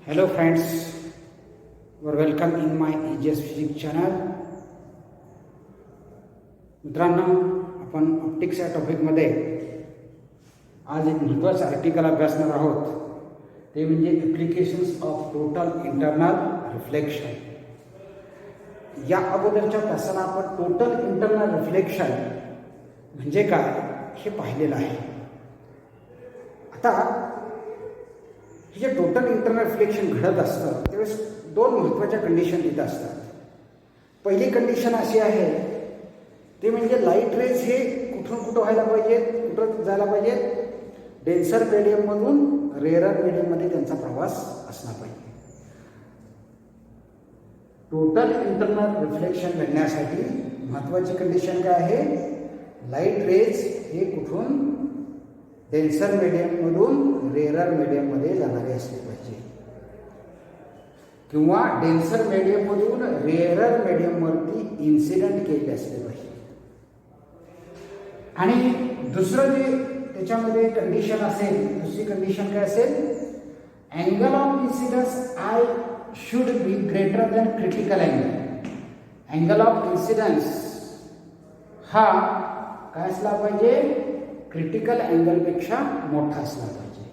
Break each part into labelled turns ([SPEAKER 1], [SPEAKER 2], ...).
[SPEAKER 1] Hello friends, you are welcome in my EGS Physics channel. मित्रांनो, आपण optics या टॉपिकमध्ये आज एक महत्त्वाचं आर्टिकल अभ्यासणार आहोत. ते म्हणजे applications of total internal reflection. या अगोदरच्या तासाला आपण टोटल इंटरनल रिफ्लेक्शन म्हणजे काय हे पाहिलेलं आहे. आता हे जे टोटल इंटरनल रिफ्लेक्शन घडत असतं त्यावेळेस दोन महत्त्वाच्या कंडिशन तिथं असतात. पहिली कंडिशन अशी आहे ते म्हणजे लाईट रेज हे कुठून कुठं व्हायला पाहिजेत, कुठं जायला पाहिजेत, डेन्सर मीडियममधून रेअरर मीडियममध्ये त्यांचा प्रवास असला पाहिजे. टोटल इंटरनल रिफ्लेक्शन घडण्यासाठी महत्त्वाची कंडिशन काय आहे, लाईट रेज हे कुठून डेन्सर मीडियममधून रेअरर मीडियममध्ये जाणारे असले पाहिजे किंवा डेन्सर मीडियममधून रेअरर मीडियमवरती इन्सिडेंट केले असले पाहिजे. आणि दुसरं जे त्याच्यामध्ये कंडिशन असेल, दुसरी कंडिशन काय असेल, angle of incidence I should be greater than critical angle. Angle of incidence हा काय असला पाहिजे, क्रिटिकल अँगलपेक्षा मोठा असला पाहिजे.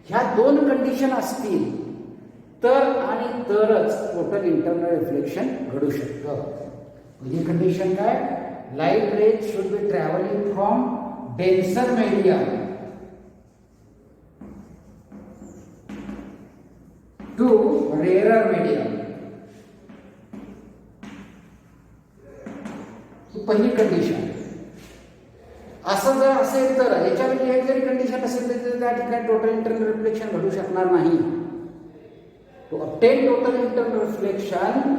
[SPEAKER 1] ह्या दोन कंडिशन असतील तर आणि तरच टोटल इंटरनल रिफ्लेक्शन घडू शकतं. पहिली कंडिशन काय, light rays should be travelling from denser medium to rarer medium. ही पहिली कंडिशन. असं जर असेल तर याच्यामध्ये एक जरी कंडिशन असेल तर त्या ठिकाणी टोटल इंटरनल रिफ्लेक्शन घडू शकणार नाही. To obtain total internal reflection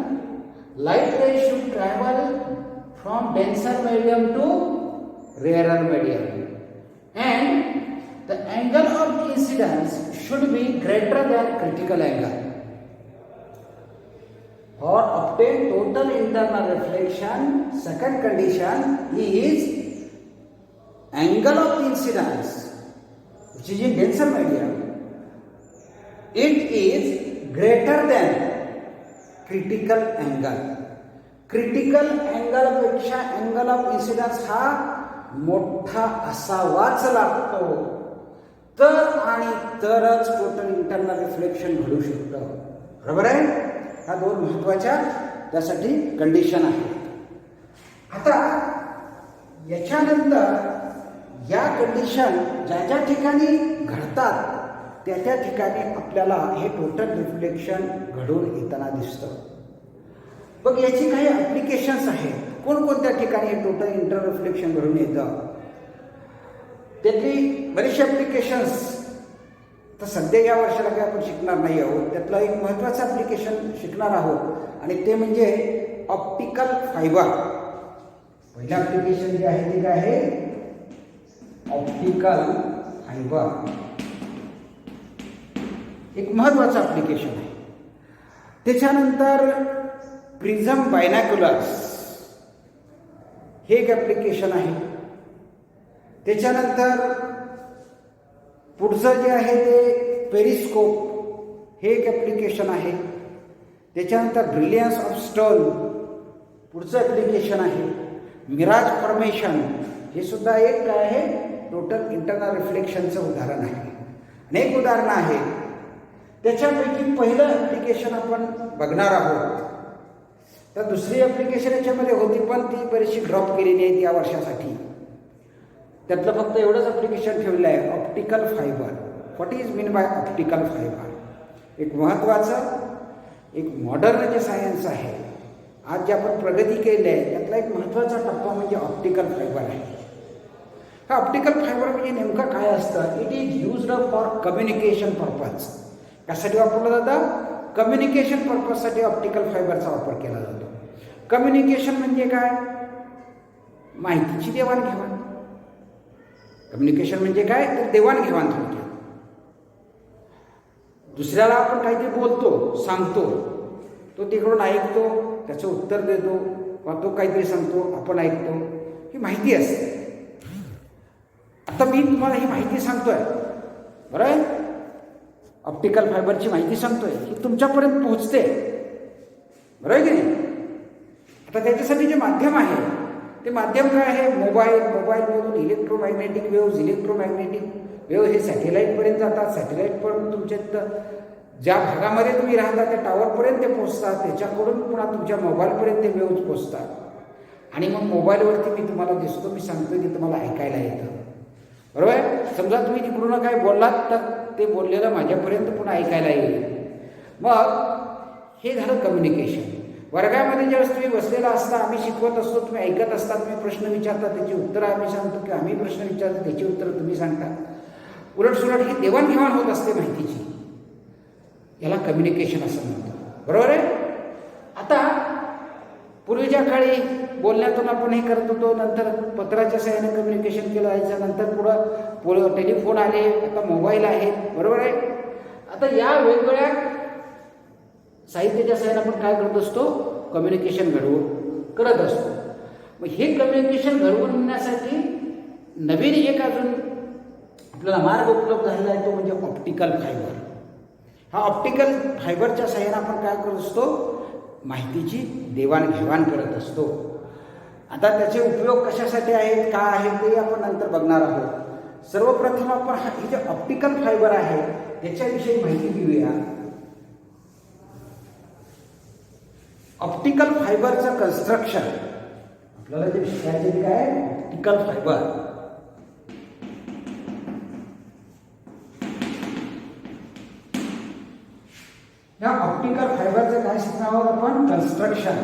[SPEAKER 1] light rays should travel from denser medium to rarer medium and the angle of incidence should be greater than critical angle. For obtain total internal reflection, second condition is angle of incidence which is in denser medium, it is greater than critical angle. Critical angle पेक्षा angle of incidence हा मोठा असावाच लागतो तर आणि तरच total internal reflection घडू शकतं. बरोबर आहे. ह्या दोन महत्त्वाच्या त्यासाठी कंडिशन आहेत. आता याच्यानंतर या कंडिशन ज्या ज्या ठिकाणी घडतात त्या त्या ठिकाणी आपल्याला हे टोटल रिफ्लेक्शन घडून येताना दिसतं. मग याची काही ॲप्लिकेशन्स आहेत. कोणकोणत्या ठिकाणी हे टोटल इंटरनल रिफ्लेक्शन घडून येतं त्यातली बरीचशी ॲप्लिकेशन्स तर सध्या या वर्षाला काही आपण शिकणार नाही आहोत. त्यातलं एक महत्त्वाचं ॲप्लिकेशन शिकणार आहोत आणि ते म्हणजे ऑप्टिकल फायबर. पहिलं ॲप्लिकेशन जे आहे ते काय आहे, ऑप्टिकल फायबर. एक महत्त्वाचं ॲप्लिकेशन आहे. त्याच्यानंतर प्रिझम बायनॅक्युलर्स हे एक ॲप्लिकेशन आहे. त्याच्यानंतर पुढचं जे आहे ते पेरिस्कोप हे एक ॲप्लिकेशन आहे. त्याच्यानंतर ब्रिलियन्स ऑफ स्टोन पुढचं ॲप्लिकेशन आहे. मिराज फॉर्मेशन हे सुद्धा एक काय आहे, टोटल इंटरनल रिफ्लेक्शनचं उदाहरण आहे. अनेक उदाहरणं आहेत. त्याच्यापैकी पहिलं ॲप्लिकेशन आपण बघणार आहोत. तर दुसरी ॲप्लिकेशन याच्यामध्ये होती पण ती बरीचशी ड्रॉप केलेली आहे या वर्षासाठी. त्यातलं फक्त एवढंच ॲप्लिकेशन ठेवलं आहे, optical fibre. What is mean by optical fibre. एक महत्त्वाचं एक मॉडर्न जे सायन्स आहे, आज जे आपण प्रगती केली आहे त्यातला एक महत्त्वाचा टप्पा म्हणजे ऑप्टिकल फायबर आहे. हा ऑप्टिकल फायबर म्हणजे नेमकं काय असतं, it is used for communication purpose. कशासाठी वापरलं जातं, कम्युनिकेशन पर्पजसाठी ऑप्टिकल फायबरचा वापर केला जातो. कम्युनिकेशन म्हणजे काय, माहितीची देवाणघेवाण. कम्युनिकेशन म्हणजे काय, तर देवाणघेवाण थोडक्यात. दुसऱ्याला आपण काहीतरी बोलतो, सांगतो, तो तिकडून ऐकतो, त्याचं उत्तर देतो किंवा तो काहीतरी सांगतो, आपण ऐकतो, ही माहिती असते. आता मी तुम्हाला ही माहिती सांगतोय, बरं आहे. ऑप्टिकल फायबरची माहिती सांगतोय ही तुमच्यापर्यंत पोहोचते, बरोबर की नाही. आता त्याच्यासाठी जे माध्यम आहे ते माध्यम काय आहे, मोबाईलमधून इलेक्ट्रोमॅग्नेटिक वेव्ह हे सॅटेलाईटपर्यंत जातात. सॅटेलाईटपर्यंत तुमच्या ज्या भागामध्ये तुम्ही राहता त्या टावरपर्यंत ते पोहोचतात, त्याच्याकडून पुन्हा तुमच्या मोबाईलपर्यंत ते वेव्ह पोहोचतात आणि मग मोबाईलवरती मी तुम्हाला दिसतो, मी सांगतोय की तुम्हाला ऐकायला येतं, बरोबर आहे. समजा तुम्ही तिकडून काय बोललात तर ते बोललेलं माझ्यापर्यंत पुन्हा ऐकायला येईल. मग हे झालं कम्युनिकेशन. वर्गामध्ये ज्यावेळेस तुम्ही बसलेला असता, आम्ही शिकवत असतो, तुम्ही ऐकत असता, तुम्ही प्रश्न विचारता त्याची उत्तरं आम्ही सांगतो किंवा आम्ही प्रश्न विचारतो त्याची उत्तरं तुम्ही सांगता. उलटसुलट ही देवाणघेवाण होत असते माहितीची, याला कम्युनिकेशन असं म्हणतो, बरोबर आहे. आता पूर्वीच्या काळी बोलण्यातून आपण हे करत होतो, नंतर पत्राच्या सहाय्याने कम्युनिकेशन केलं जायचं, नंतर पुढं टेलिफोन आले, आता मोबाईल आहेत, बरोबर आहे. आता या वेगवेगळ्या साहित्याच्या सहाय्याने आपण काय करत असतो, कम्युनिकेशन करत असतो. मग हे कम्युनिकेशन घडवून आणण्यासाठी नवीन एक अजून आपल्याला मार्ग उपलब्ध झालेला आहे, तो म्हणजे ऑप्टिकल फायबर. हा ऑप्टिकल फायबरच्या सहाय्याने आपण काय करत असतो, माहितीची देवाणघेवाण करत असतो. आता त्याचे उपयोग कशासाठी आहेत, काय आहेत ते आपण नंतर बघणार आहोत. सर्वप्रथम आपण हे जे ऑप्टिकल फायबर आहे त्याच्याविषयी माहिती घेऊया. ऑप्टिकल फायबरचं कन्स्ट्रक्शन आपल्याला जे शिकायचे काय, ऑप्टिकल फायबर. या ऑप्टिकल फायबरचं काय शिकणार आहोत आपण, कन्स्ट्रक्शन.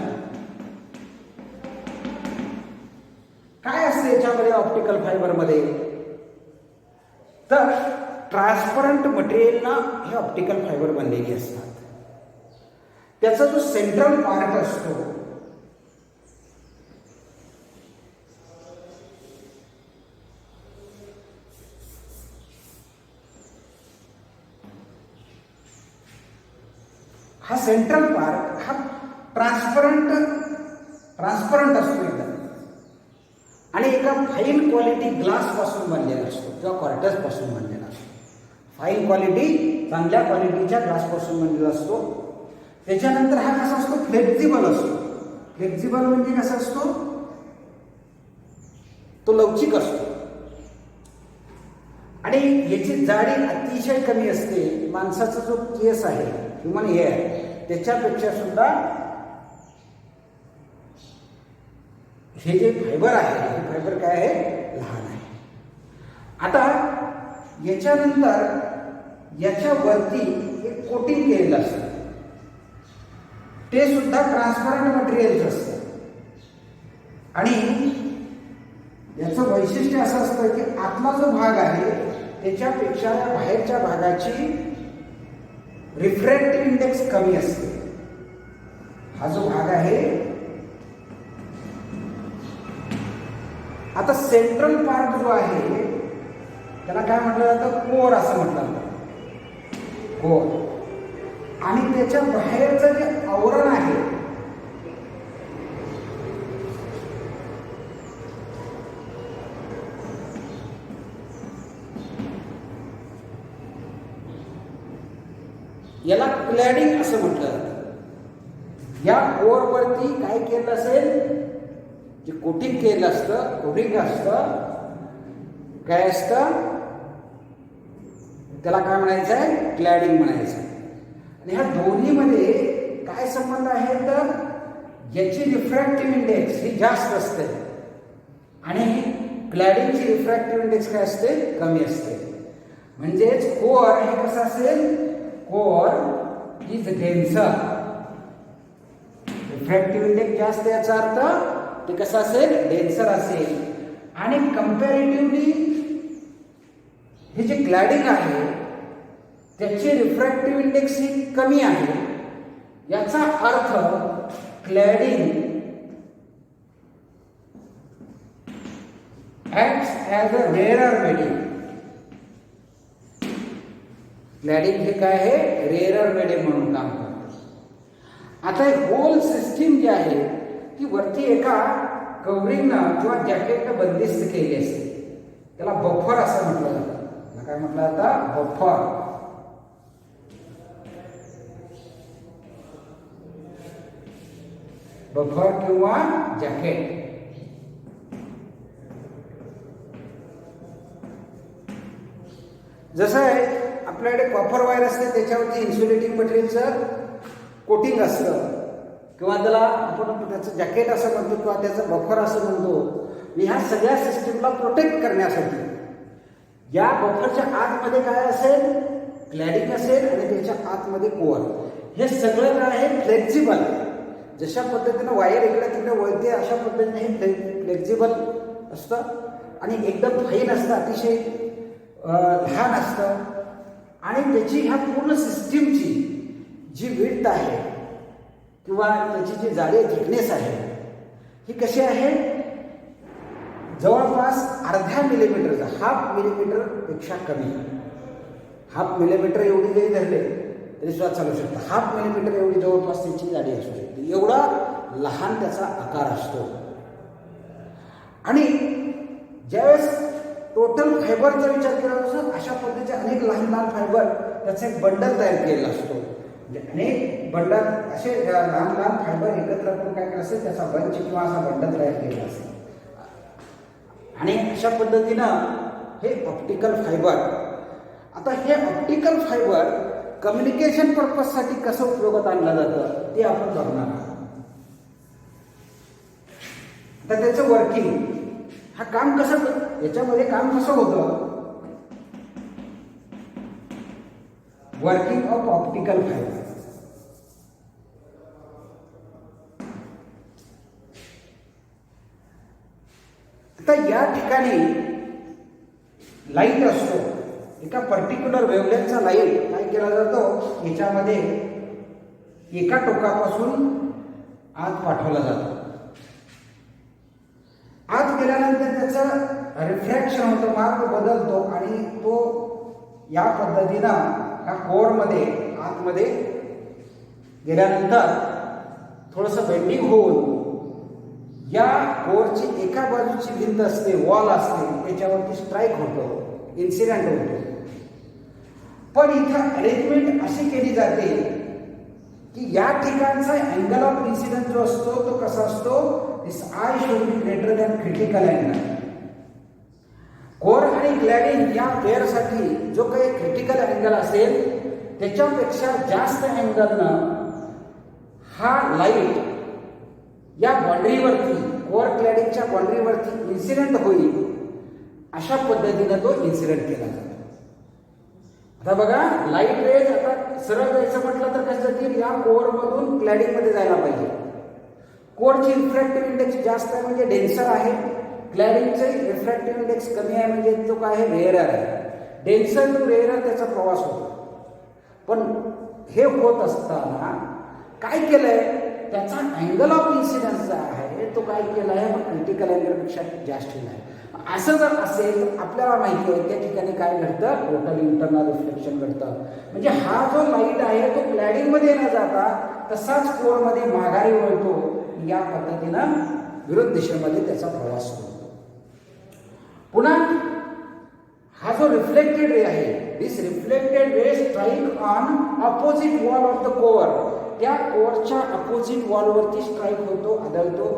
[SPEAKER 1] काय असते याच्यामध्ये ऑप्टिकल फायबरमध्ये, तर ट्रान्सपरंट मटेरियलना हे ऑप्टिकल फायबर बनलेली असतात. त्याचा जो सेंट्रल पार्ट असतो हा सेंट्रल पार्ट हा ट्रान्सपरंट असतो एकदम, आणि एका फाईन क्वालिटी ग्लास पासून बनलेला असतो किंवा क्वार्टर्स पासून बनलेला असतो. फाईन क्वालिटी, चांगल्या क्वालिटीच्या ग्लास पासून बनलेला असतो. त्याच्यानंतर हा कसा असतो, फ्लेक्झिबल असतो. फ्लेक्झिबल म्हणजे कसा असतो, तो लवचिक असतो आणि याची जाडी अतिशय कमी असते. माणसाचा जो केस आहे, ह्युमन हेअर, त्याच्यापेक्षा सुद्धा हे जे फायबर आहे हे फायबर काय आहे, लहान आहे. आता याच्यानंतर याच्यावरती एक कोटिंग केलेलं असतं, ते सुद्धा ट्रान्सपरंट मटेरियलचं असतं. आणि याचं वैशिष्ट्य असं असतं की आतला जो भाग आहे त्याच्यापेक्षा बाहेरच्या भागाची रिफ्रॅक्टिव्ह इंडेक्स कमी असते. हा जो भाग आहे, आता सेंट्रल पार्ट जो आहे त्याला काय म्हटलं जातं, कोर असं म्हटलं जातं, कोर. आणि त्याच्या बाहेरचं जे आवरण आहे याला क्लॅडिंग असं म्हटलं जातं. या कोरवरती काय केलं असेल, जे कोटिंग केलं असतं, कोटिंग असतं, काय असतं त्याला काय म्हणायचं आहे, क्लॅडिंग म्हणायचं. आणि ह्या दोन्हीमध्ये काय संबंध आहे, तर याची रिफ्रॅक्टिव्ह इंडेक्स ही जास्त असते आणि क्लॅडिंगची रिफ्रॅक्टिव्ह इंडेक्स काय असते, कमी असते. म्हणजेच कोर हे कसं असेल, core is denser, refractive index जास्त, याचा अर्थ ते कसं असेल, डेन्सर असेल. आणि कंपॅरेटिव्हली हे जे क्लॅडिंग आहे त्याची रिफ्रॅक्टिव्ह इंडेक्स ही कमी आहे. याचा अर्थ क्लॅडिंग acts as a rarer medium. क्लॅडिंग हे काय आहे, रेअरर medium म्हणून काम करते. आता होल सिस्टीम जी आहे ती वरती एका कव्हरिंगनं किंवा जॅकेटनं बंदिस्त केली असते. त्याला बफर असं म्हटलं जातं. काय म्हटलं जातं, बफर. बफर किंवा जॅकेट. जसं आहे आपल्याकडे कॉपर वायर असते, त्याच्यावरती इन्सुलेटिंग मटेरियलचं कोटिंग असतं किंवा त्याला आपण त्याचं जॅकेट असं म्हणतो किंवा त्याचं बफर असं म्हणतो. ह्या सगळ्या सिस्टीमला प्रोटेक्ट करण्यासाठी या बफरच्या आतमध्ये काय असेल, क्लॅडिंग असेल आणि त्याच्या आतमध्ये कोअर. हे सगळं काय आहे, फ्लेक्झिबल आहे. जशा पद्धतीनं वायर इकडे तिकडे वळते अशा पद्धतीने हे फ्लेक्झिबल असतं आणि एकदम फाईन असतं, अतिशय लहान असतं. आणि त्याची ह्या पूर्ण सिस्टीमची जी विड्थ आहे किंवा त्याची जी जाडी थिकनेस आहे ही कशी आहे, जवळपास अर्ध्या मिलीमीटरचा, 1/2 मिलीमीटर पेक्षा कमी. 1/2 मिलीमीटर एवढी जरी धरले तरी सुद्धा चालू शकतं. 1/2 मिलीमीटर एवढी जवळपास त्याची जाडी असू शकते. एवढा लहान त्याचा आकार असतो. आणि ज्यावेळेस टोटल फायबरचा विचार केला जातो, अशा पद्धतीचे अनेक लहान लहान फायबर त्याचा एक बंडल तयार केलेला असतो. म्हणजे अनेक बंडल असे लहान लहान फायबर एकत्र करून काय करायचं असेल, त्याचा बंच किंवा असा बंडल तयार केलेला असतो. आणि अशा पद्धतीनं हे ऑप्टिकल फायबर. आता हे ऑप्टिकल फायबर कम्युनिकेशन पर्पजसाठी कसं उपयोगात आणलं जातं ते आपण बघणार आहोत. आता त्याचं वर्किंग, हा काम कसं, याच्यामध्ये काम कसं होतं, वर्किंग ऑफ ऑप्टिकल फायबर. आता या ठिकाणी लाईट असतो, एका पर्टिक्युलर वेव्हलेंथचा लाईट काय केला जातो, याच्यामध्ये एका टोकापासून आत पाठवला जातो. आत गेल्यानंतर त्याचं रिफ्रॅक्शन होतं, मार्ग बदलतो आणि तो या पद्धतीनं ह्या कोअरमध्ये आतमध्ये गेल्यानंतर थोडंसं बेंडिंग होऊन या कोअरची एका बाजूची भिंत असते, वॉल असते, त्याच्यावरती स्ट्राईक होतो, इन्सिडेंट होतो. पण इथं अरेंजमेंट अशी केली जाते की या ठिकाणचा अँगल ऑफ इन्सिडेंट जो असतो तो कसा असतो, this I should be greater than critical angle. Core आणि क्लॅडिंग या पेअरसाठी जो काही क्रिटिकल अँगल असेल त्याच्यापेक्षा जास्त अँगलनं हा लाईट या बाउंड्रीवरती, कोअर क्लॅडिंगच्या बाउंड्रीवरती इन्सिडेंट होईल, अशा पद्धतीनं तो इन्सिडेंट केला जातो. आता बघा, लाईट रेज आता सरळ जायचं म्हटलं तर कसं जातील, या कोअरमधून क्लॅडिंगमध्ये जायला पाहिजे. कोअरची रिफ्रॅक्टिव्ह इंडेक्स जास्त आहे म्हणजे डेन्सर आहे, क्लॅडिंगचे रिफ्रॅक्टिव्ह इंडेक्स कमी आहे म्हणजे तो काय आहे, रेअरर आहे. डेन्सर टू रेअरर त्याचा प्रवास होतो. पण हे होत असताना काय केलंय, त्याचा अँगल ऑफ इन्सिडन्स जो आहे तो काय केला आहे, क्रिटिकल अँगलपेक्षा जास्त केला आहे. असं जर असेल तर आपल्याला माहिती आहे त्या ठिकाणी काय घडतं, टोटल इंटरनल रिफ्लेक्शन घडतं. म्हणजे हा जो लाईट आहे तो क्लॅडिंगमध्ये न जाता तसाच कोअरमध्ये माघारी वळतो, या पद्धतीनं विरुद्ध दिशेमध्ये त्याचा प्रवास होतो. पुन्हा हा जो रिफ्लेक्टेड रे आहे, this reflected ray strike on opposite wall of the core, त्या कोअरच्या अपोजिट वॉलवरती स्ट्राईक होतो, आदळतो.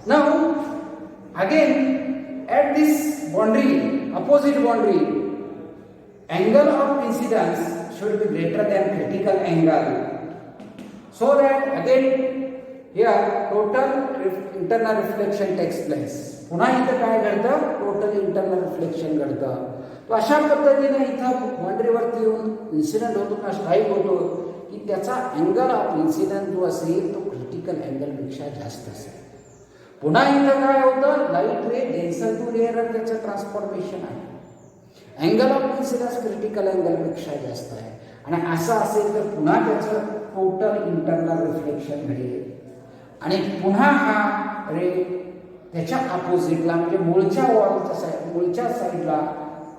[SPEAKER 1] Now again at this boundary, opposite boundary, angle of incidence should be greater than critical angle, so that again here total internal reflection takes place. पुन्हा इथं काय घडतं, total internal reflection घडतं. तो अशा पद्धतीने इथं बाउंड्रीवरती येऊन इन्सिडेंट होतो का स्ट्राईक होतो की त्याचा अँगल ऑफ इन्सिडेंट जो असेल तो क्रिटिकल अँगलपेक्षा जास्त असेल. पुन्हा इथं काय होतं, light ray denser to rarer त्याचं ट्रान्सफॉर्मेशन आहे. अँगल ऑफ इन्सिडन्स क्रिटिकल अँगलपेक्षा जास्त आहे आणि असं असेल तर पुन्हा त्याचं टोटल इंटरनल रिफ्लेक्शन घडेल आणि पुन्हा हा रे त्याच्या अपोजिटला म्हणजे मूळच्या वॉलच्या साईड, मूळच्या साईडला,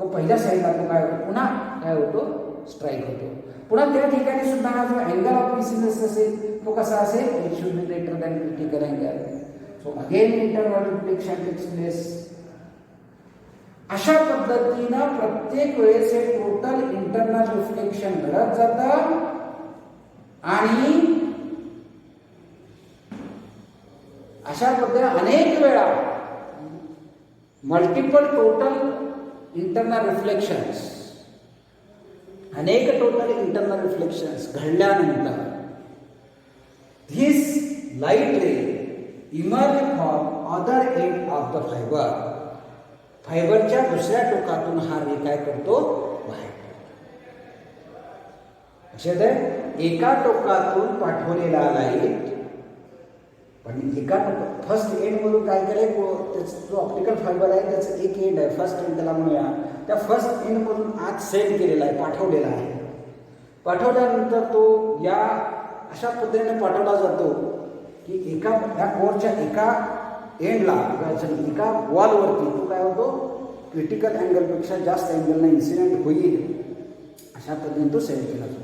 [SPEAKER 1] पहिल्या साईडला तो काय होतो, पुन्हा काय होतो, स्ट्राईक होतो. पुन्हा त्या ठिकाणी सुद्धा हा जो अँगल ऑफ इन्सिडन्स असेल तो कसा असेल, it should be greater than critical angle. So again internal reflection takes place. अशा पद्धतीनं प्रत्येक वेळेस हे टोटल इंटरनल रिफ्लेक्शन घडत जातं आणि अशा पद्धतीने अनेक वेळा मल्टिपल टोटल इंटरनल रिफ्लेक्शन्स, अनेक टोटल इंटरनल रिफ्लेक्शन्स घडल्यानंतर this light ray emerge from other end of the fibre, फायबरच्या दुसऱ्या टोकातून हा रे काय करतो, बाहेर लक्षात आहे. एका टोकातून पाठवलेला लाईट, पण एका फर्स्ट एंड मधून काय केलंय, त्याचा जो ऑप्टिकल फायबर आहे त्याचं एक एंड आहे, फर्स्ट एंड त्याला म्हणूया, त्या फर्स्ट एंड मधून आत सेंड केलेला आहे, पाठवलेला आहे. पाठवल्यानंतर तो या अशा पद्धतीने पाठवला जातो की एका या कोरच्या एका एंडला एका वॉलवरती तो काय होतो, क्रिटिकल अँगलपेक्षा जास्त अँगलला इन्सिडेंट होईल अशा पद्धतीने तो सेंड केला जातो.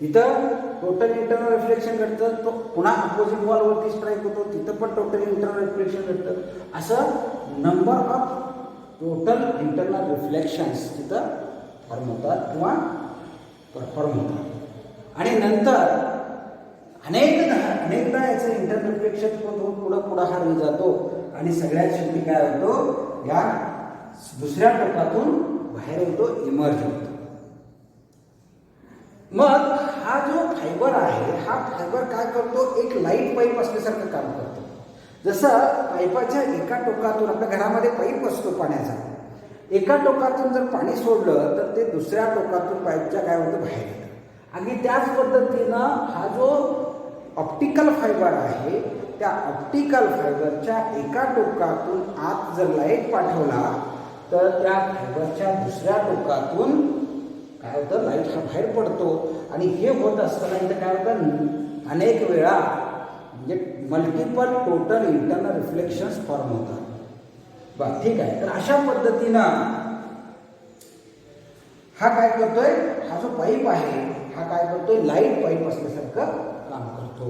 [SPEAKER 1] तिथं टोटल इंटरनल रिफ्लेक्शन घडतं, तो पुन्हा अपोजिट वॉलवरती स्ट्राईक होतो, तिथं पण टोटल इंटरनल रिफ्लेक्शन घडतं. असं number of total internal reflections तिथं फॉर्म होतात किंवा परफॉर्म होतात. आणि नंतर अनेकदा याचं इंटरनल रिफ्लेक्शन पुढं हा रे जातो आणि सगळ्यात शेवटी काय होतो, या दुसऱ्या टोकातून बाहेर होतो, इमर्ज होतो. मग हा जो फायबर आहे, हा फायबर काय करतो, एक लाईट पाईप असल्यासारखं काम करतो. जसं पाईपाच्या एका टोकातून, आपल्या घरामध्ये पाईप असतो पाण्याचा, एका टोकातून जर पाणी सोडलं तर ते दुसऱ्या टोकातून पाईपच्या काय होतं, बाहेर येतं. आणि त्याच पद्धतीनं हा जो ऑप्टिकल फायबर आहे, त्या ऑप्टिकल फायबरच्या एका टोकातून आत जर लाईट पाठवला तर त्या फायबरच्या दुसऱ्या टोकातून काय होतं, लाईट हा बाहेर पडतो. आणि हे होत असताना इथं काय होतं, अनेक वेळा म्हणजे multiple total internal reflections form होतात. बरं, ठीक आहे. तर अशा पद्धतीनं हा काय करतोय, हा जो पाईप आहे हा काय करतोय, लाईट पाईप असल्यासारखं काम करतो.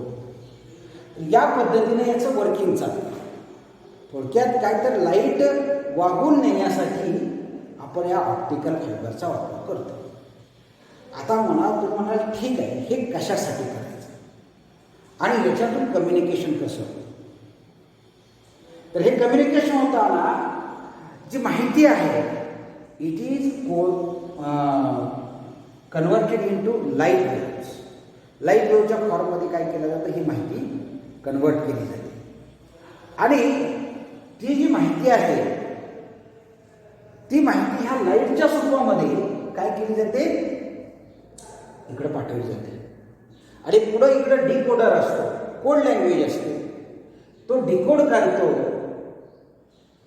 [SPEAKER 1] या पद्धतीने याचं वर्किंग चालतं. थोडक्यात काय तर लाईट वाहून नेण्यासाठी आपण या ऑप्टिकल फायबरचा वापर करतो. आता तुम्ही म्हणाल ठीक आहे, हे कशासाठी करायचं आणि याच्यातून कम्युनिकेशन कसं होतं. तर हे कम्युनिकेशन होताना जी माहिती आहे, it is converted into light waves. Light वेव्हच्या फॉर्ममध्ये काय केलं जातं, ही माहिती कन्व्हर्ट केली जाते. आणि ती जी माहिती आहे, ती माहिती ह्या लाईटच्या स्वरूपामध्ये काय केली जाते, इकडे पाठवली जाते. आणि पुढे इकडे डिकोडर असतो, कोड लँग्वेज असते, तो डिकोड करतो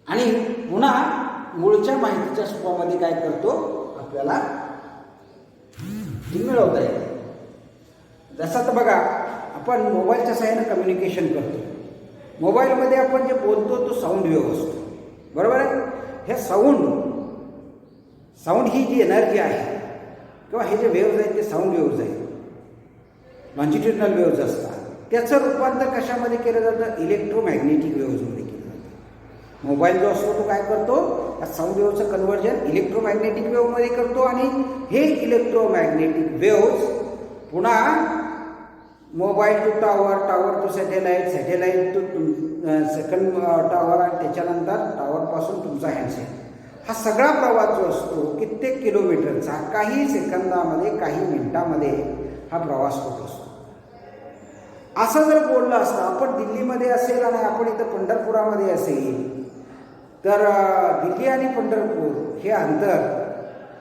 [SPEAKER 1] आणि पुन्हा मूळच्या माहितीच्या स्वरूपामध्ये काय करतो, आपल्याला मिळवता येते. जसं तर बघा, आपण मोबाईलच्या सहाय्याने कम्युनिकेशन करतो. मोबाईलमध्ये आपण जे बोलतो तो साऊंड वेव्ह असतो, बरोबर आहे. हे साऊंड ही जी एनर्जी आहे किंवा हे जे वेव्ज आहेत ते साऊंड वेव्ज आहेत, लॉन्जिट्युडनल वेव्ज असतात. त्याचं रूपांतर कशामध्ये केलं जातं, इलेक्ट्रोमॅग्नेटिक वेव्जमध्ये केलं जातं. मोबाईल जो असतो तो काय करतो, या साऊंड वेव्हचं कन्व्हर्जन इलेक्ट्रोमॅग्नेटिक वेव्हमध्ये करतो आणि हे इलेक्ट्रोमॅग्नेटिक वेव्ज पुन्हा mobile to tower, tower to satellite, satellite to second tower आणि त्याच्यानंतर टावरपासून तुमचा हँडसेट, हा सगळा प्रवास जो असतो कित्येक किलोमीटरचा, काही सेकंदामध्ये काही मिनिटामध्ये हा प्रवास होत असतो. असं जर बोललं असतं, आपण दिल्लीमध्ये असेल आणि आपण इथं पंढरपुरामध्ये असेल, तर दिल्ली आणि पंढरपूर हे अंतर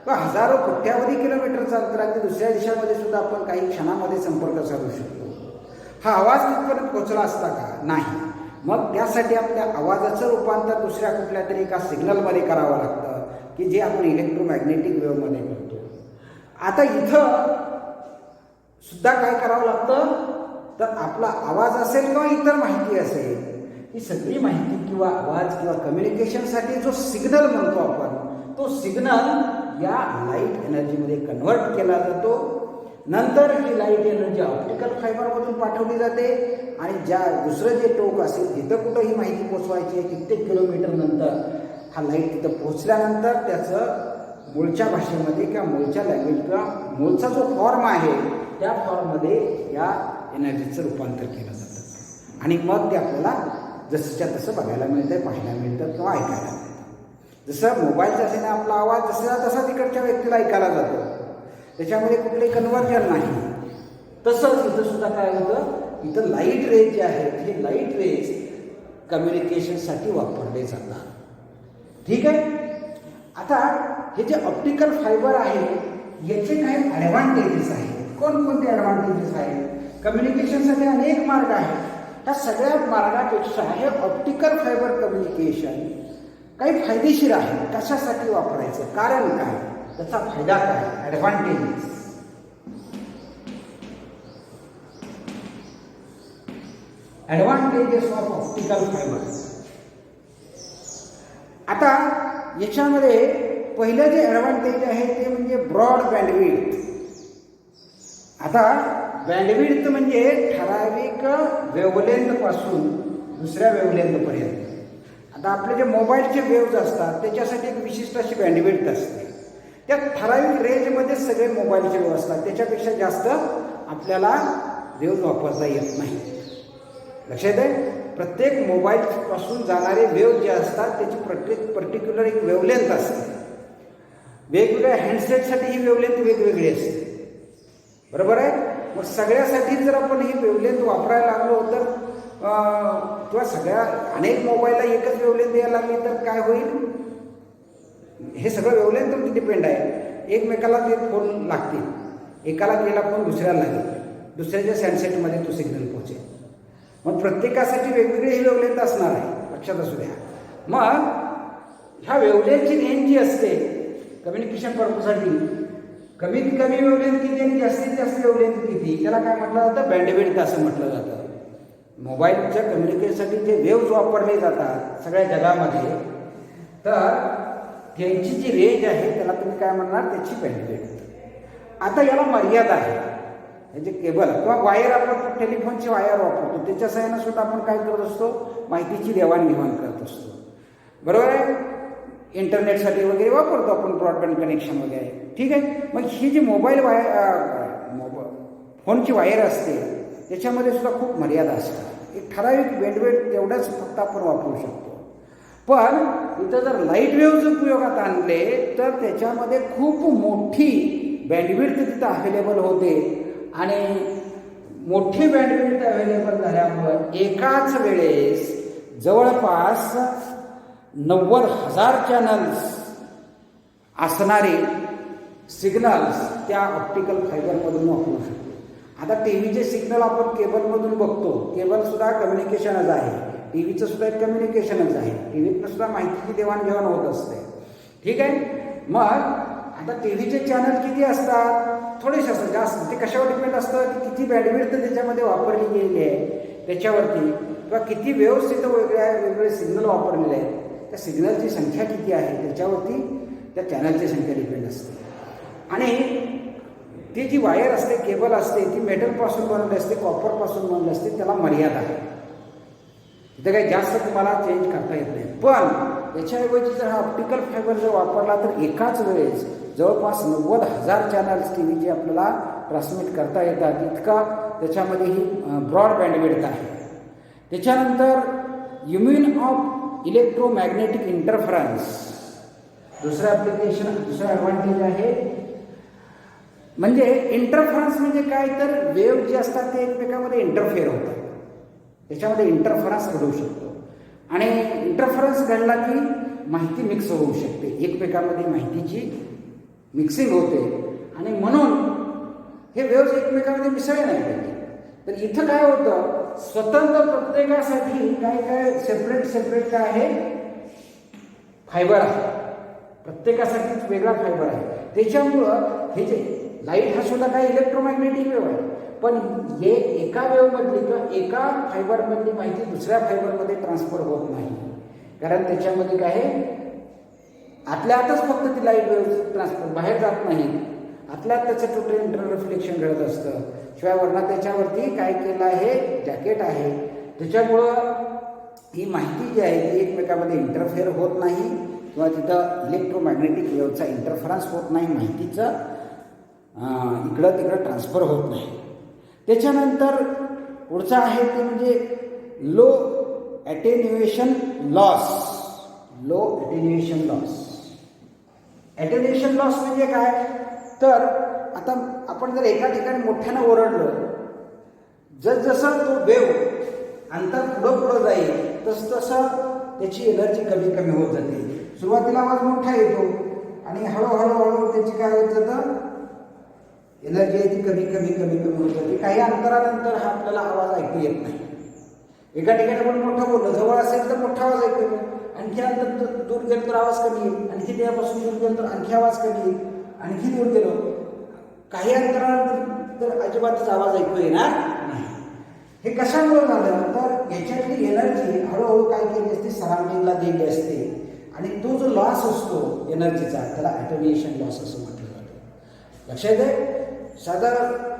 [SPEAKER 1] हजारो कोट्यावधी किलोमीटरचं अंतर आहे. दुसऱ्या देशामध्ये सुद्धा आपण काही क्षणामध्ये संपर्क साधू शकतो. हा आवाज तिथपर्यंत पोहोचला असता का, नाही. मग त्यासाठी आपल्या आवाजाचं रूपांतर दुसऱ्या कुठल्या तरी एका सिग्नलमध्ये करावं लागतं की जे आपण इलेक्ट्रोमॅग्नेटिक वेव्हमध्ये करतो. आता इथं सुद्धा काय करावं लागतं, तर आपला आवाज असेल किंवा इतर माहिती असेल, ही सगळी माहिती किंवा आवाज किंवा कम्युनिकेशनसाठी जो सिग्नल म्हणतो आपण, तो सिग्नल या लाईट एनर्जीमध्ये कन्व्हर्ट केला जातो. नंतर ही लाईट एनर्जी ऑप्टिकल फायबरमधून पाठवली जाते आणि दुसरं जे टोक असेल तिथं कुठं ही माहिती पोचवायची आहे, कित्येक किलोमीटर नंतर हा लाईट तिथं पोचल्यानंतर त्याचं मूळच्या भाषेमध्ये किंवा मूळच्या लँग्वेज किंवा मूळचा जो फॉर्म आहे त्या फॉर्ममध्ये या एनर्जीचं रूपांतर केलं जातं आणि मग ते आपल्याला जसंच्या तसं बघायला मिळतं, पाहायला मिळतं किंवा ऐकायला मिळतं. जसं मोबाईलच्या असल्याने आपला आवाज जसा तसा तिकडच्या व्यक्तीला ऐकायला जातो, त्याच्यामध्ये कुठले कन्व्हर्जन नाही. तसंच इथं सुद्धा काय होतं, इथं लाईट रेज जे आहेत हे लाईट रेज कम्युनिकेशनसाठी वापरले जातात. ठीक आहे. आता हे जे ऑप्टिकल फायबर आहे याचे काही ॲडव्हान्टेजेस आहेत. कोणकोणते ॲडव्हान्टेजेस आहेत? कम्युनिकेशनसाठी अनेक मार्ग आहेत. त्या सगळ्या मार्गापेक्षा हे ऑप्टिकल फायबर कम्युनिकेशन काही फायदेशीर आहे. कशासाठी वापरायचं, कारण काय, त्याचा फायदा काय, advantages. Advantages of optical fibre. आता याच्यामध्ये पहिलं जे ॲडव्हान्टेज आहे ते म्हणजे ब्रॉड बँडविड्थ. आता बँडविड्थ म्हणजे ठराविक वेव्हलेंथपासून दुसऱ्या वेव्हलेंथपर्यंत. आता आपले जे मोबाईलचे वेव्ज असतात त्याच्यासाठी एक विशिष्ट अशी बँडविड्थ असते. त्या ठराविक रेंजमध्ये सगळे मोबाईलचे वेव्ह असतात, त्याच्यापेक्षा जास्त आपल्याला वेव्ज वापरता येत नाही. लक्षात आहे. प्रत्येक मोबाईलपासून जाणारे वेव्ह जे असतात त्याची पर्टिक्युलर एक वेव्हलेंथ असते. वेगवेगळ्या हँडसेटसाठी ही वेव्हलेंथ वेगवेगळी असते. बरोबर आहे. मग सगळ्यासाठी जर आपण ही वेव्हलेंथ वापरायला लागलो तर किंवा सगळ्या अनेक मोबाईलला एकच वेव्हलेंथ द्यायला लागली तर काय होईल, हे सगळं वेव्हलेंथवरती डिपेंड आहे. एकमेकाला ते फोन लागतील, एकाला गेला फोन दुसऱ्याला लागेल, दुसऱ्याच्या हँडसेटमध्ये तो सिग्नल पोहोचेल. मग प्रत्येकासाठी वेगवेगळी ही वेव्हलेंथ असणार आहे, लक्षात असू द्या. मग ह्या वेव्हलेंथची रेंज जी असते कम्युनिकेशन पर्पजसाठी, कमीत कमी वेव्हलेंथ किती आणि जास्तीत जास्त वेव्हलेंथ किती, त्याला काय म्हटलं जातं, बँडविड्थ असं म्हटलं जातं. मोबाईलच्या कम्युनिकेशनसाठी जे वेव्ज वापरले जातात सगळ्या जगामध्ये, तर त्यांची जी रेंज आहे त्याला तुम्ही काय म्हणणार, त्याची बँडविड्थ. आता याला मर्यादा आहे. हे जे केबल किंवा वायर, आपण टेलिफोनची वायर वापरतो त्याच्या सहाय्यानं सुद्धा आपण काय करत असतो, माहितीची देवाणघेवाण करत असतो. बरोबर आहे. इंटरनेटसाठी वगैरे वापरतो आपण ब्रॉडबँड कनेक्शन वगैरे. ठीक आहे. मग ही जी मोबाईल फोनची वायर असते त्याच्यामध्ये सुद्धा खूप मर्यादा असतात. एक ठराविक बँडविड्थ तेवढंच फक्त आपण वापरू शकतो. पण इथं जर लाईट वेव्हज उपयोगात आणले तर त्याच्यामध्ये खूप मोठी बँडविड्थ तिथं अवेलेबल होते आणि मोठी बँडविड्थ अवेलेबल झाल्यामुळं एकाच वेळेस जवळपास 90,000 चॅनल्स असणारे सिग्नल्स त्या ऑप्टिकल फायबरमधून वापरू शकतो. आता टी व्हीचे सिग्नल आपण केबलमधून बघतो, केबलसुद्धा कम्युनिकेशनच आहे, टी व्हीचं सुद्धा एक कम्युनिकेशनच आहे. टी व्हीतनं सुद्धा माहितीची देवाणघेवाण होत असते. ठीक आहे. मग आता टी व्हीचे चॅनल किती असतात, थोडेसे असतात, जास्त ते कशावर डिपेंड असतं की किती बँडविड्थ त्याच्यामध्ये वापरली गेलेली आहे त्याच्यावरती, किंवा किती वेव्स तिथं वेगवेगळे सिग्नल वापरलेले आहेत, त्या सिग्नलची संख्या किती आहे त्याच्यावरती त्या चॅनलची संख्या डिपेंड असते. आणि ती जी वायर असते, केबल असते, ती मेटलपासून बनवली असते, कॉपरपासून बनवली असते, त्याला मर्यादा आहे. तिथं काही जास्त तुम्हाला चेंज करता येत नाही. पण याच्याऐवजी जर हा ऑप्टिकल फायबर जर वापरला तर एकाच वेळेस जवळपास 90,000 चॅनल्स टी व्हीचे आपल्याला ट्रान्समिट करता येतात. इतका त्याच्यामध्ये ही ब्रॉड बँडविड्थ आहे. त्याच्यानंतर इम्युन ऑफ इलेक्ट्रोमॅग्नेटिक इंटरफरन्स दुसरं ॲप्लिकेशन, दुसरा ॲडव्हान्टेज आहे. म्हणजे इंटरफरन्स म्हणजे काय, तर वेव्ह जे असतात ते एकमेकांमध्ये इंटरफेअर होतात, त्याच्यामध्ये इंटरफरन्स घडू शकतो. आणि इंटरफरन्स घडला की माहिती मिक्स होऊ शकते, एकमेकांमध्ये माहितीची मिक्सिंग होते आणि म्हणून हे वेव्ह एकमेकांमध्ये मिसळले नाही पाहिजे. तर इथं काय होतं, स्वतंत्र प्रत्येकासाठी काय काय सेपरेट काय आहे, फायबर आहे, प्रत्येकासाठी वेगळा फायबर आहे. त्याच्यामुळं हे जे लाईट हा सुद्धा काय इलेक्ट्रोमॅग्नेटिक वेव्ह आहे, पण हे एका वेव्हमधली किंवा एका फायबरमधली माहिती दुसऱ्या फायबरमध्ये ट्रान्सफर होत नाही, कारण त्याच्यामध्ये काय आहे, आतल्या आतच फक्त ती लाईट वेव्ह ट्रान्सफर, बाहेर जात नाही. आतल्या आत त्याचं टोटल इंटर रिफ्लेक्शन घडत असतं. शिवाय वरनं त्याच्यावरती काय केलं आहे, जॅकेट आहे, त्याच्यामुळं ही माहिती जी आहे ती एकमेकांमध्ये इंटरफेअर होत नाही किंवा तिथं इलेक्ट्रोमॅग्नेटिक वेव्हचा इंटरफरन्स होत नाही, माहितीचं इकडं तिकडं ट्रान्सफर होत नाही. त्याच्यानंतर पुढचं आहे ते म्हणजे low attenuation loss. Low attenuation loss. Attenuation loss म्हणजे काय, तर आता आपण जर एका ठिकाणी मोठ्यानं ओरडलं, जसं तो वेव अंतर पुढं जाईल तसं त्याची एनर्जी कमी कमी होत जाते. सुरुवातीला आवाज मोठा येतो आणि हळूहळू त्याची काय होत जातं, एनर्जी आहे ती कमी होत जाते. काही अंतरानंतर हा आपल्याला आवाज ऐकू येत नाही. एका ठिकाणी आपण मोठं बोललो, जवळ असेल तर मोठा आवाज ऐकू येतो, आणखी अंतर दूर गेलो तर आवाज कमी येईल, आणखी त्यापासून दूर गेलो तर आणखी आवाज कमी येईल, आणखी दूर गेलो काही अंतरानंतर तर अजिबातच आवाज ऐकू येणार नाही. हे कशामुळे झालं, तर याच्यातली एनर्जी हळूहळू काय केली असते, सराउंडिंगला दिली असते आणि तो जो लॉस असतो एनर्जीचा त्याला ॲटेन्युएशन लॉस असं म्हटलं जातं. लक्षात आहे. साधं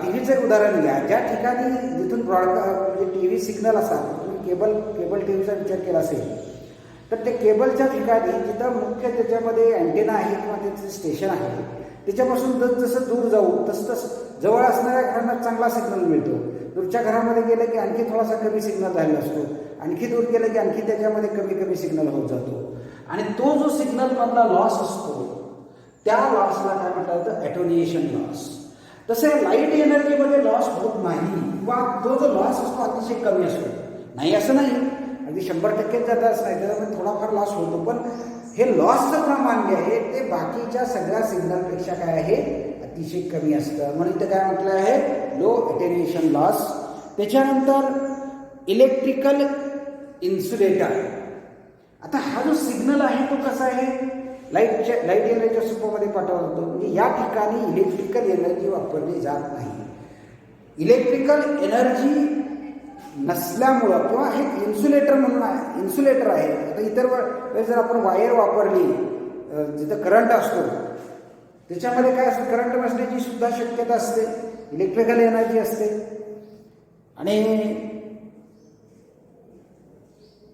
[SPEAKER 1] टीव्हीचं एक उदाहरण घ्या. ज्या ठिकाणी जिथून ब्रॉडकास्ट म्हणजे टी व्ही सिग्नल असाल, तुम्ही केबल टी व्हीचा विचार केला असेल तर ते केबलच्या ठिकाणी जिथं मुख्य त्याच्यामध्ये अँटेना आहे किंवा त्याचं स्टेशन आहे त्याच्यापासून जसं दूर जाऊ तसं जवळ असणाऱ्या घरांना चांगला सिग्नल मिळतो. दूरच्या घरामध्ये गेलं की आणखी थोडासा कमी सिग्नल झालेला असतो, आणखी दूर गेलं की आणखी त्याच्यामध्ये कमी सिग्नल होत जातो आणि तो जो सिग्नलमधला लॉस असतो त्या लॉसला काय म्हटलं जातं, ॲटेन्युएशन लॉस. तसे लाईट एनर्जीमध्ये लॉस होत नाही किंवा तो जो लॉस असतो अतिशय कमी असतो. नाही असं नाही, अगदी 100% जाताच नाही, त्याच्यामध्ये थोडाफार लॉस होतो, पण हे लॉसचं प्रमाण जे आहे ते बाकीच्या सगळ्या सिग्नलपेक्षा काय आहे, अतिशय कमी असतं. म्हणून इथं काय म्हटलं आहे, लो ॲटेन्युएशन लॉस. त्याच्यानंतर इलेक्ट्रिकल इन्सुलेटर. आता हा जो सिग्नल आहे तो कसा आहे, लाईट एनर्जीच्या स्वरूपामध्ये पाठवला जातो. म्हणजे या ठिकाणी इलेक्ट्रिकल एनर्जी वापरली जात नाही. इलेक्ट्रिकल एनर्जी नसल्यामुळं किंवा हे इन्सुलेटर म्हणून आहे, इन्सुलेटर आहे. आता इतर वेळेस जर आपण वायर वापरली जिथं करंट असतो त्याच्यामध्ये काय असतं, करंट बसण्याची सुद्धा शक्यता असते, इलेक्ट्रिकल एनर्जी असते. आणि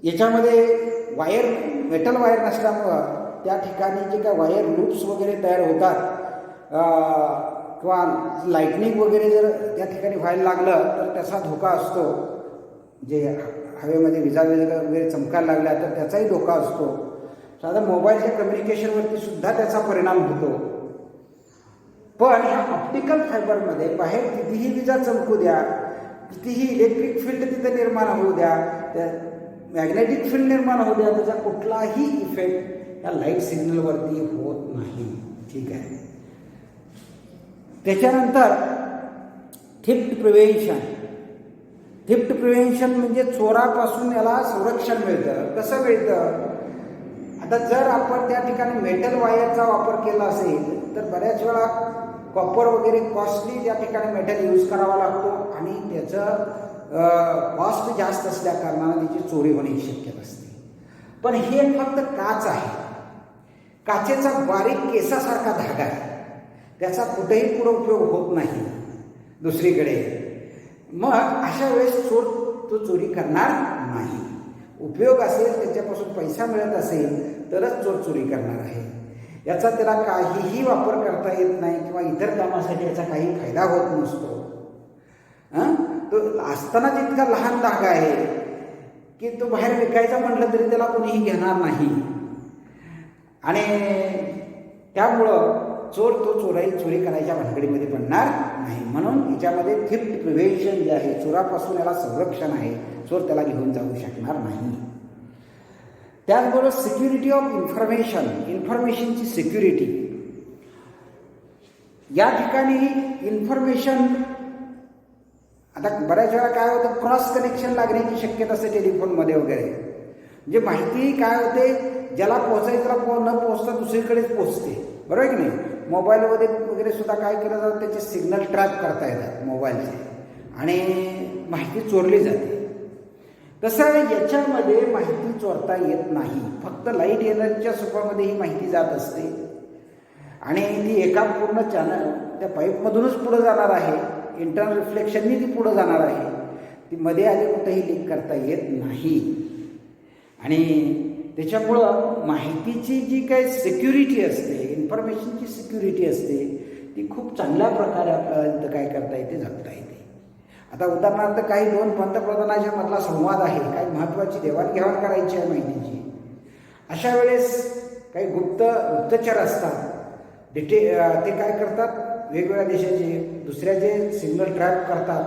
[SPEAKER 1] याच्यामध्ये वायर मेटल वायर नसल्यामुळं त्या ठिकाणी जे काय वायर लूप्स वगैरे तयार होतात किंवा लाईटनिंग वगैरे जर त्या ठिकाणी व्हायला लागलं तर त्याचा धोका असतो. जे हवेमध्ये विजा वगैरे चमकायला लागल्या तर त्याचाही धोका असतो. साधारण मोबाईलच्या कम्युनिकेशनवरती सुद्धा त्याचा परिणाम होतो. पण ह्या ऑप्टिकल फायबरमध्ये बाहेर कितीही विजा चमकू द्या, कितीही इलेक्ट्रिक फील्ड तिथे निर्माण होऊ द्या, त्या मॅग्नेटिक फील्ड निर्माण होऊ द्या, त्याचा कुठलाही इफेक्ट या लाईट सिग्नलवरती होत नाही. ठीक आहे. त्याच्यानंतर थिफ्ट प्रिव्हेन्शन. थिफ्ट प्रिव्हेन्शन म्हणजे चोरापासून याला संरक्षण मिळतं. कसं मिळतं, आता जर आपण त्या ठिकाणी मेटल वायरचा वापर केला असेल तर बऱ्याच वेळा कॉपर वगैरे कॉस्टली त्या ठिकाणी मेटल यूज करावा लागतो आणि त्याचं कॉस्ट जास्त असल्या कारणानं त्याची चोरी होण्याची शक्यता असते. पण हे फक्त काच आहे, काचेचा बारीक केसासारखा धागा आहे, त्याचा कुठेही पुढे उपयोग होत नाही दुसरीकडे. मग अशा वेळेस चोर तो चोरी करणार नाही. उपयोग असेल, त्याच्यापासून पैसा मिळत असेल तरच चोर चोरी करणार आहे. याचा त्याला काहीही वापर करता येत नाही किंवा इतर कामासाठी याचा काही फायदा होत नसतो. तो असताना जितका लहान धागा आहे की तो बाहेर विकायचा म्हटलं तरी त्याला कोणीही घेणार नाही आणि त्यामुळं चोरी करायच्या भानगडीमध्ये पडणार नाही. म्हणून याच्यामध्ये थिफ्ट प्रिव्हेन्शन जे आहे, चोरापासून याला संरक्षण आहे, चोर त्याला घेऊन जाऊ शकणार नाही. त्याचबरोबर सिक्युरिटी ऑफ इन्फॉर्मेशन, इन्फॉर्मेशनची सिक्युरिटी. या ठिकाणी इन्फॉर्मेशन आता बऱ्याच वेळा काय होतं, क्रॉस कनेक्शन लागण्याची शक्यता असते टेलिफोनमध्ये वगैरे. म्हणजे माहिती काय होते, ज्याला पोहोचायचं त्याला न पोहोचता दुसरीकडेच पोहोचते, बरोबर की नाही. मोबाईलमध्ये वगैरे सुद्धा काय केलं जातं, त्याचे सिग्नल ट्रॅप करता येतात मोबाईलचे आणि माहिती चोरली जाते. तसं याच्यामध्ये माहिती चोरता येत नाही, फक्त लाईट एनर्जीच्या स्वरूपामध्ये ही माहिती जात असते आणि ती एका पूर्ण चॅनल त्या पाईपमधूनच पुढं जाणार आहे. इंटरनल रिफ्लेक्शननी ती पुढं जाणार आहे. ती मध्ये आधी कुठेही लीक करता येत नाही आणि त्याच्यामुळं माहितीची जी काही सिक्युरिटी असते, इन्फॉर्मेशनची सिक्युरिटी असते, ती खूप चांगल्या प्रकारे आपल्याला इथं काय करता येते, जपता येते. आता उदाहरणार्थ काही दोन पंतप्रधानांच्या मधला संवाद आहे, काही महत्त्वाची देवाणघेवाण करायची आहे माहितीची. अशा वेळेस काही गुप्तचर असतात, ते काय करतात, वेगवेगळ्या देशाचे दुसऱ्याचे सिग्नल ट्रॅप करतात,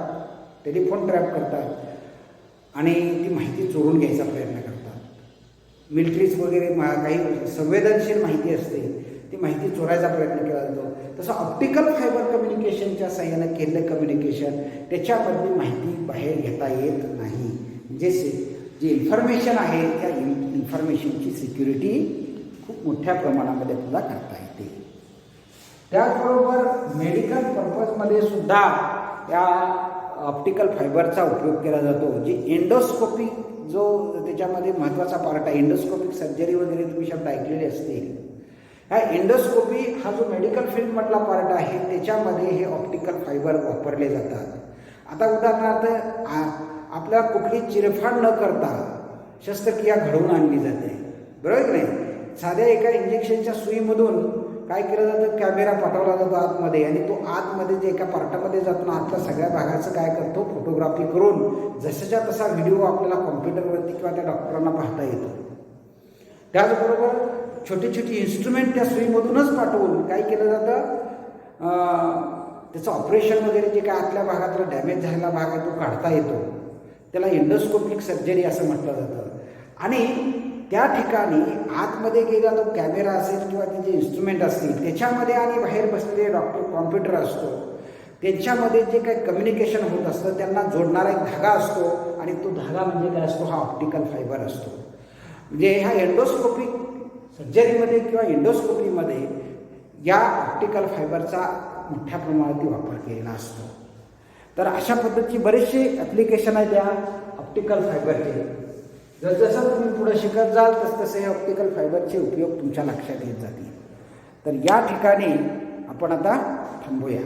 [SPEAKER 1] टेलिफोन ट्रॅप करतात आणि ती माहिती चोरून घ्यायचा प्रयत्न करतात. मिलिटरीज वगैरे काही संवेदनशील माहिती असते, ती माहिती चोरायचा प्रयत्न केला जातो. तसं ऑप्टिकल फायबर कम्युनिकेशनच्या साह्यानं केलेलं कम्युनिकेशन, त्याच्यामधली माहिती बाहेर घेता येत नाही. जी इन्फॉर्मेशन आहे त्या इन्फॉर्मेशनची सिक्युरिटी खूप मोठ्या प्रमाणामध्ये आपल्याला करता येते. त्याचबरोबर मेडिकल पर्पजमध्ये सुद्धा या ऑप्टिकल फायबरचा उपयोग केला जातो. जी एंडोस्कोपिक जो त्याच्यामध्ये महत्त्वाचा पार्ट आहे, एंडोस्कोपिक सर्जरी वगैरे तुम्ही शब्द ऐकलेले असतील. हा एंडोस्कोपी हा जो मेडिकल फील्डमधला पार्ट आहे त्याच्यामध्ये हे ऑप्टिकल फायबर वापरले जातात. आता उदाहरणार्थ आपल्याला कुठली चिरफाड न करता शस्त्रक्रिया घडवून आणली जाते, बरोबर की नाही. साध्या एका इंजेक्शनच्या सुईमधून काय केलं जातं, कॅमेरा पाठवला जातो आतमध्ये आणि तो आतमध्ये जे एका पार्टामध्ये जातो ना, आतल्या सगळ्या भागाचं काय करतो, फोटोग्राफी करून जसाच्या तसा व्हिडिओ आपल्याला कॉम्प्युटरवरती किंवा त्या डॉक्टरांना पाहता येतो. त्याचबरोबर छोटी छोटी इन्स्ट्रुमेंट त्या सुईमधूनच पाठवून काय केलं जातं, त्याचं ऑपरेशन वगैरे जे काय आतल्या भागातला डॅमेज झालेला भाग आहे तो काढता येतो. त्याला एंडोस्कोपिक सर्जरी असं म्हटलं जातं. आणि त्या ठिकाणी आतमध्ये गेला तो कॅमेरा असेल किंवा त्याचे इन्स्ट्रुमेंट असतील त्याच्यामध्ये आणि बाहेर बसलेले डॉक्टर कॉम्प्युटर असतो, त्यांच्यामध्ये जे काही कम्युनिकेशन होत असतं त्यांना जोडणारा एक धागा असतो आणि तो धागा म्हणजे काय असतो, हा ऑप्टिकल फायबर असतो. म्हणजे ह्या एंडोस्कोपिक सर्जरीमध्ये किंवा एंडोस्कोपीमध्ये या ऑप्टिकल फायबरचा मोठ्या प्रमाणात वापर केलेला असतो. तर अशा पद्धतीची बरेचसे ॲप्लिकेशन आहेत त्या ऑप्टिकल फायबरचे. जसजसं तुम्ही पुढे शिकत जाल तसतसे हे ऑप्टिकल फायबरचे उपयोग तुमच्या लक्षात येत जातील. तर या ठिकाणी आपण आता थांबूया.